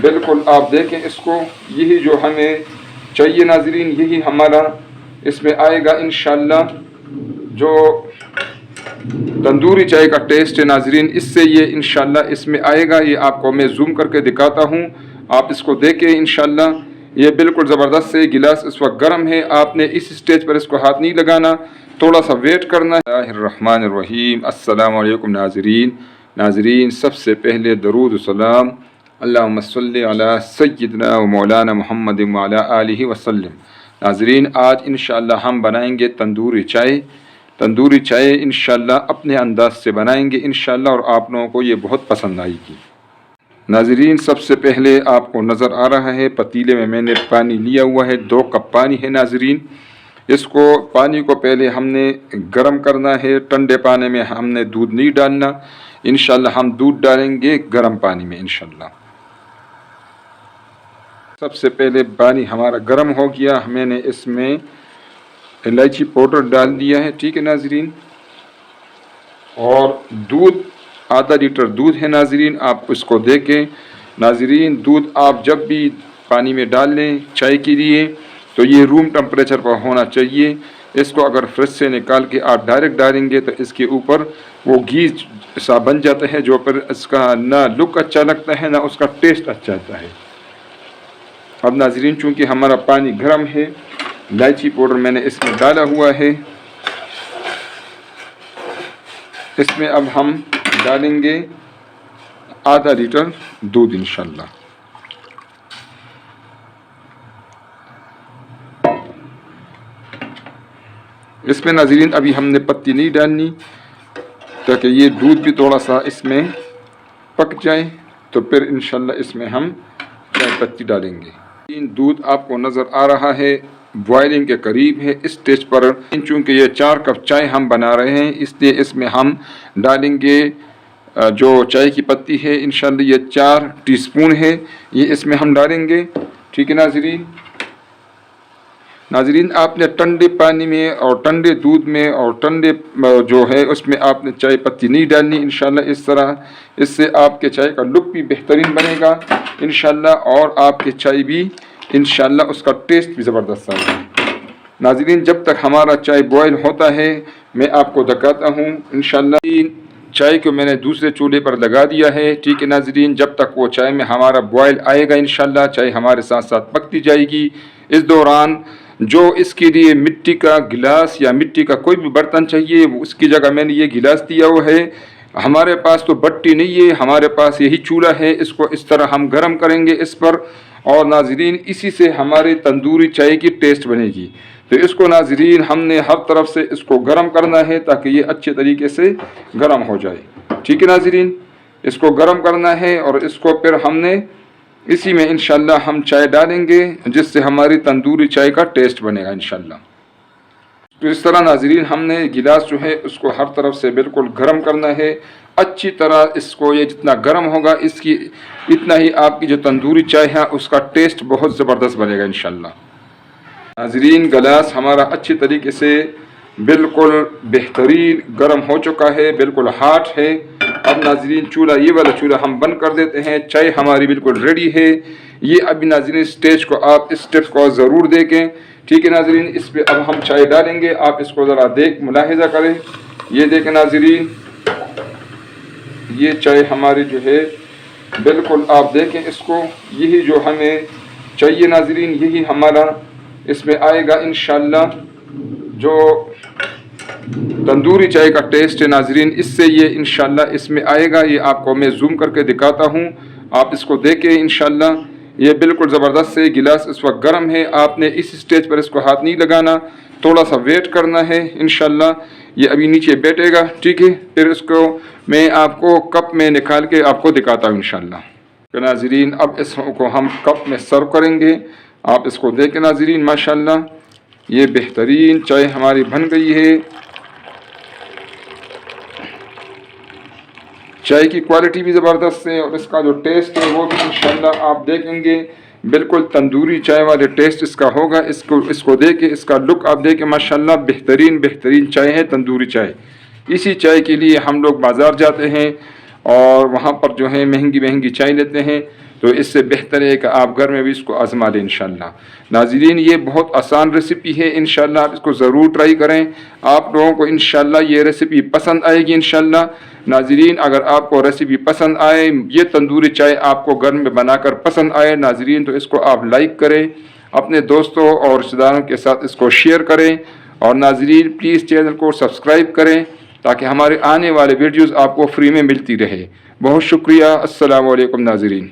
بالکل آپ دیکھیں اس کو، یہی جو ہمیں چاہیے ناظرین، یہی ہمارا اس میں آئے گا انشاءاللہ جو تندوری چائے کا ٹیسٹ ہے ناظرین، اس سے یہ انشاءاللہ اس میں آئے گا۔ یہ آپ کو میں زوم کر کے دکھاتا ہوں، آپ اس کو دیکھیں انشاءاللہ۔ یہ بالکل زبردست سے گلاس اس وقت گرم ہے، آپ نے اس سٹیج پر اس کو ہاتھ نہیں لگانا، تھوڑا سا ویٹ کرنا ہے۔ اللہ الرحمن الرحیم، السلام علیکم ناظرین سب سے پہلے درود و سلام اللہم صلی علی سیدنا و مولانا محمد وعلی آلہ وسلم۔ ناظرین آج انشاءاللہ ہم بنائیں گے تندوری چائے انشاءاللہ اپنے انداز سے بنائیں گے انشاءاللہ، اور آپ لوگوں کو یہ بہت پسند آئے گی۔ ناظرین سب سے پہلے آپ کو نظر آ رہا ہے پتیلے میں نے پانی لیا ہوا ہے، 2 کپ پانی ہے ناظرین۔ اس کو پانی کو پہلے ہم نے گرم کرنا ہے، ٹھنڈے پانی میں ہم نے دودھ نہیں ڈالنا، انشاءاللہ ہم دودھ ڈالیں گے گرم پانی میں انشاءاللہ۔ سب سے پہلے پانی ہمارا گرم ہو گیا، میں نے اس میں الائچی پاؤڈر ڈال دیا ہے، ٹھیک ہے ناظرین۔ اور دودھ آدھا لیٹر دودھ ہے ناظرین، آپ اس کو دیکھیں ناظرین۔ دودھ آپ جب بھی پانی میں ڈال لیں چائے کے لیے تو یہ روم ٹمپریچر پر ہونا چاہیے۔ اس کو اگر فریج سے نکال کے آپ ڈائریکٹ ڈالیں گے تو اس کے اوپر وہ گھی سا بن جاتا ہے، جو پر اس کا نہ لک اچھا لگتا ہے نہ اس کا ٹیسٹ اچھا آتا ہے۔ اب ناظرین چونکہ ہمارا پانی گرم ہے، الائچی پاؤڈر میں نے اس میں ڈالا ہوا ہے، اس میں اب ہم ڈالیں گے آدھا لیٹر دودھ انشاءاللہ۔ اس میں ناظرین ابھی ہم نے پتی نہیں ڈالنی تاکہ یہ دودھ بھی تھوڑا سا اس میں پک جائے، تو پھر انشاءاللہ اس میں ہم چائے پتی ڈالیں گے۔ دودھ آپ کو نظر آ رہا ہے بوائلنگ کے قریب ہے، اس سٹیج پر چونکہ یہ 4 کپ چائے ہم بنا رہے ہیں، اس لیے اس میں ہم ڈالیں گے جو چائے کی پتی ہے انشاءاللہ یہ 4 ٹی سپون ہے، یہ اس میں ہم ڈالیں گے، ٹھیک ہے ناظرین آپ نے ٹھنڈے پانی میں اور ٹھنڈے دودھ میں اور ٹھنڈے جو ہے اس میں آپ نے چائے پتی نہیں ڈالنی انشاءاللہ اس طرح، اس سے آپ کے چائے کا لک بھی بہترین بنے گا انشاءاللہ، اور آپ کے چائے بھی انشاءاللہ اس کا ٹیسٹ بھی زبردست آئے گا۔ ناظرین جب تک ہمارا چائے بوائل ہوتا ہے میں آپ کو دکھاتا ہوں انشاءاللہ۔ چائے کو میں نے دوسرے چولہے پر لگا دیا ہے، ٹھیک ہے ناظرین۔ جب تک وہ چائے میں ہمارا بوائل آئے گا انشاءاللہ چائے ہمارے ساتھ ساتھ پکتی جائے گی۔ اس دوران جو اس کے لیے مٹی کا گلاس یا مٹی کا کوئی بھی برتن چاہیے اس کی جگہ میں نے یہ گلاس دیا ہوا ہے۔ ہمارے پاس تو بٹی نہیں ہے، ہمارے پاس یہی چولہا ہے، اس کو اس طرح ہم گرم کریں گے اس پر، اور ناظرین اسی سے ہماری تندوری چائے کی ٹیسٹ بنے گی۔ تو اس کو ناظرین ہم نے ہر طرف سے اس کو گرم کرنا ہے تاکہ یہ اچھے طریقے سے گرم ہو جائے، ٹھیک ہے ناظرین۔ اس کو گرم کرنا ہے اور اس کو پھر ہم نے اسی میں انشاءاللہ ہم چائے ڈالیں گے جس سے ہماری تندوری چائے کا ٹیسٹ بنے گا انشاءاللہ۔ تو اس طرح ناظرین ہم نے گلاس جو ہے اس کو ہر طرف سے بالکل گرم کرنا ہے اچھی طرح، اس کو یہ جتنا گرم ہوگا اس کی اتنا ہی آپ کی جو تندوری چائے ہے اس کا ٹیسٹ بہت زبردست بنے گا انشاءاللہ۔ ناظرین گلاس ہمارا اچھی طریقے سے بالکل بہترین گرم ہو چکا ہے، بالکل ہاٹ ہے۔ اب ناظرین چولہا یہ والا چولہا ہم بند کر دیتے ہیں، چائے ہماری بالکل ریڈی ہے۔ یہ ابھی ناظرین سٹیج کو آپ اس سٹیپ کو ضرور دیکھیں، ٹھیک ہے ناظرین۔ اس پہ اب ہم چائے ڈالیں گے، آپ اس کو ذرا ملاحظہ کریں۔ یہ دیکھیں ناظرین یہ چائے ہماری جو ہے بالکل آپ دیکھیں اس کو، یہی جو ہمیں چاہیے ناظرین یہی ہمارا اس میں آئے گا انشاءاللہ جو تندوری چائے کا ٹیسٹ ہے ناظرین، اس سے یہ انشاءاللہ اس میں آئے گا۔ یہ آپ کو میں زوم کر کے دکھاتا ہوں، آپ اس کو دیکھیں انشاءاللہ۔ یہ بالکل زبردست سے گلاس اس وقت گرم ہے، آپ نے اس سٹیج پر اس کو ہاتھ نہیں لگانا، تھوڑا سا ویٹ کرنا ہے انشاءاللہ۔ یہ ابھی نیچے بیٹھے گا، ٹھیک ہے، پھر اس کو میں آپ کو کپ میں نکال کے آپ کو دکھاتا ہوں انشاءاللہ۔ تو ناظرین اب اس کو ہم کپ میں سرو کریں گے، آپ اس کو دیکھیں ناظرین ماشاءاللہ یہ بہترین چائے ہماری بن گئی ہے۔ چائے کی کوالٹی بھی زبردست ہے اور اس کا جو ٹیسٹ ہے وہ بھی انشاءاللہ آپ دیکھیں گے بالکل تندوری چائے والے ٹیسٹ اس کا ہوگا۔ اس کو دیکھیں، اس کا لک آپ دیکھیں ماشاءاللہ بہترین چائے ہے تندوری چائے۔ اسی چائے کے لیے ہم لوگ بازار جاتے ہیں اور وہاں پر جو ہے مہنگی چائے لیتے ہیں، تو تو اس سے بہتر ہے کہ آپ گھر میں بھی اس کو آزما لیں انشاءاللہ۔ ناظرین یہ بہت آسان ریسیپی ہے، انشاءاللہ آپ اس کو ضرور ٹرائی کریں، آپ لوگوں کو انشاءاللہ یہ ریسیپی پسند آئے گی انشاءاللہ۔ ناظرین اگر آپ کو ریسیپی پسند آئے، یہ تندوری چائے آپ کو گھر میں بنا کر پسند آئے ناظرین، تو اس کو آپ لائک کریں، اپنے دوستوں اور رشتہ داروں کے ساتھ اس کو شیئر کریں، اور ناظرین پلیز چینل کو سبسکرائب کریں تاکہ ہمارے آنے والے ویڈیوز آپ کو فری میں ملتی رہے۔ بہت شکریہ، السلام علیکم ناظرین۔